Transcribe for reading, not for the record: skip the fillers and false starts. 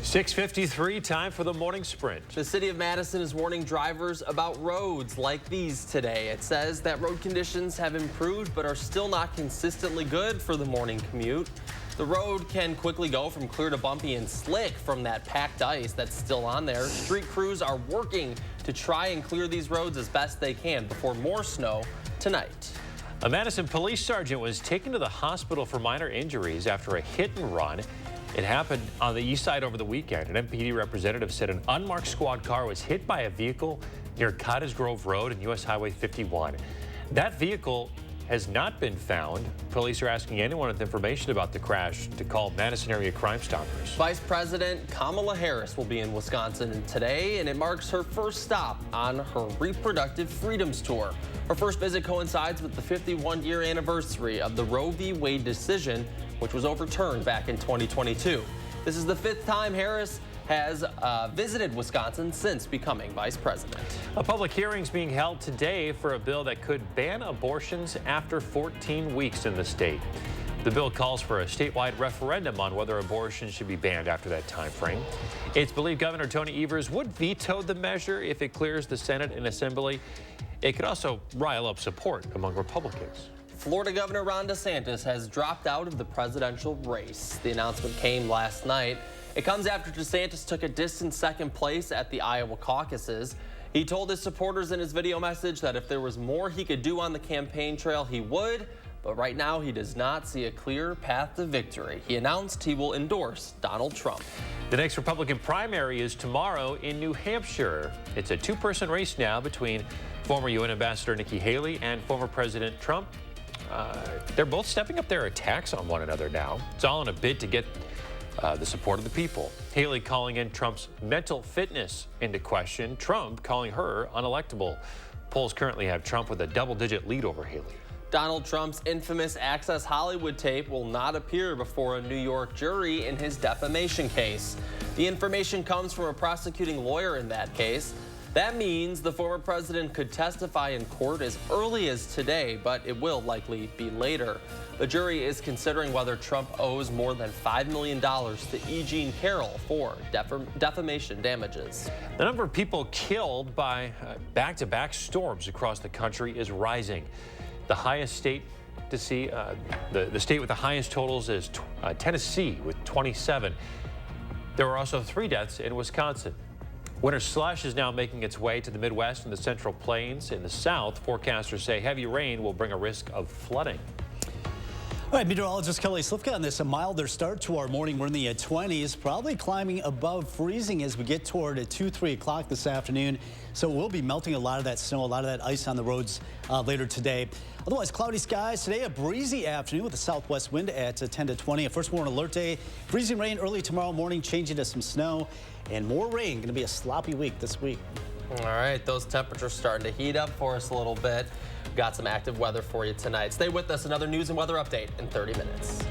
6:53, time for the morning sprint. The city of Madison is warning drivers about roads like these today. It says that road conditions have improved but are still not consistently good for the morning commute. The road can quickly go from clear to bumpy and slick from that packed ice that's still on there. Street crews are working to try and clear these roads as best they can before more snow tonight. A Madison police sergeant was taken to the hospital for minor injuries after a hit and run. It happened on the east side over the weekend. An MPD representative said an unmarked squad car was hit by a vehicle near Cottage Grove Road and U.S. Highway 51. That vehicle has not been found. Police are asking anyone with information about the crash to call Madison Area Crime Stoppers. Vice President Kamala Harris will be in Wisconsin today, and it marks her first stop on her Reproductive Freedoms Tour. Her first visit coincides with the 51-year anniversary of the Roe v. Wade decision, which was overturned back in 2022. This is the fifth time Harris has visited Wisconsin since becoming vice president. A public hearing is being held today for a bill that could ban abortions after 14 weeks in the state. The bill calls for a statewide referendum on whether abortion should be banned after that time frame. It's believed Governor Tony Evers would veto the measure if it clears the Senate and Assembly. It could also rile up support among Republicans. Florida Governor Ron DeSantis has dropped out of the presidential race. The announcement came last night. It comes after DeSantis took a distant second place at the Iowa caucuses. He told his supporters in his video message that if there was more he could do on the campaign trail, he would. But right now, he does not see a clear path to victory. He announced he will endorse Donald Trump. The next Republican primary is tomorrow in New Hampshire. It's a two-person race now between former UN Ambassador Nikki Haley and former President Trump. They're both stepping up their attacks on one another now. It's all in a bid to get the support of the people. Haley calling in Trump's mental fitness into question. Trump calling her unelectable. Polls currently have Trump with a double-digit lead over Haley. Donald Trump's infamous Access Hollywood tape will not appear before a New York jury in his defamation case. The information comes from a prosecuting lawyer in that case. That means the former president could testify in court as early as today, but it will likely be later. The jury is considering whether Trump owes more than $5 million to E. Jean Carroll for defamation damages. The number of people killed by back-to-back storms across the country is rising. The highest state to see, the state with the highest totals is Tennessee with 27. There were also 3 deaths in Wisconsin. Winter slush is now making its way to the Midwest and the Central Plains. In the South, forecasters say heavy rain will bring a risk of flooding. All right, meteorologist Kelly Slifka on this. A milder start to our morning. We're in the 20s, probably climbing above freezing as we get toward 2, 3 o'clock this afternoon. So we'll be melting a lot of that snow, a lot of that ice on the roads later today. Otherwise, cloudy skies today, a breezy afternoon with a southwest wind at 10 to 20. A first warning alert day. Freezing rain early tomorrow morning, changing to some snow and more rain. Going to be a sloppy week this week. All right, those temperatures starting to heat up for us a little bit. Got some active weather for you tonight. Stay with us. Another news and weather update in 30 minutes.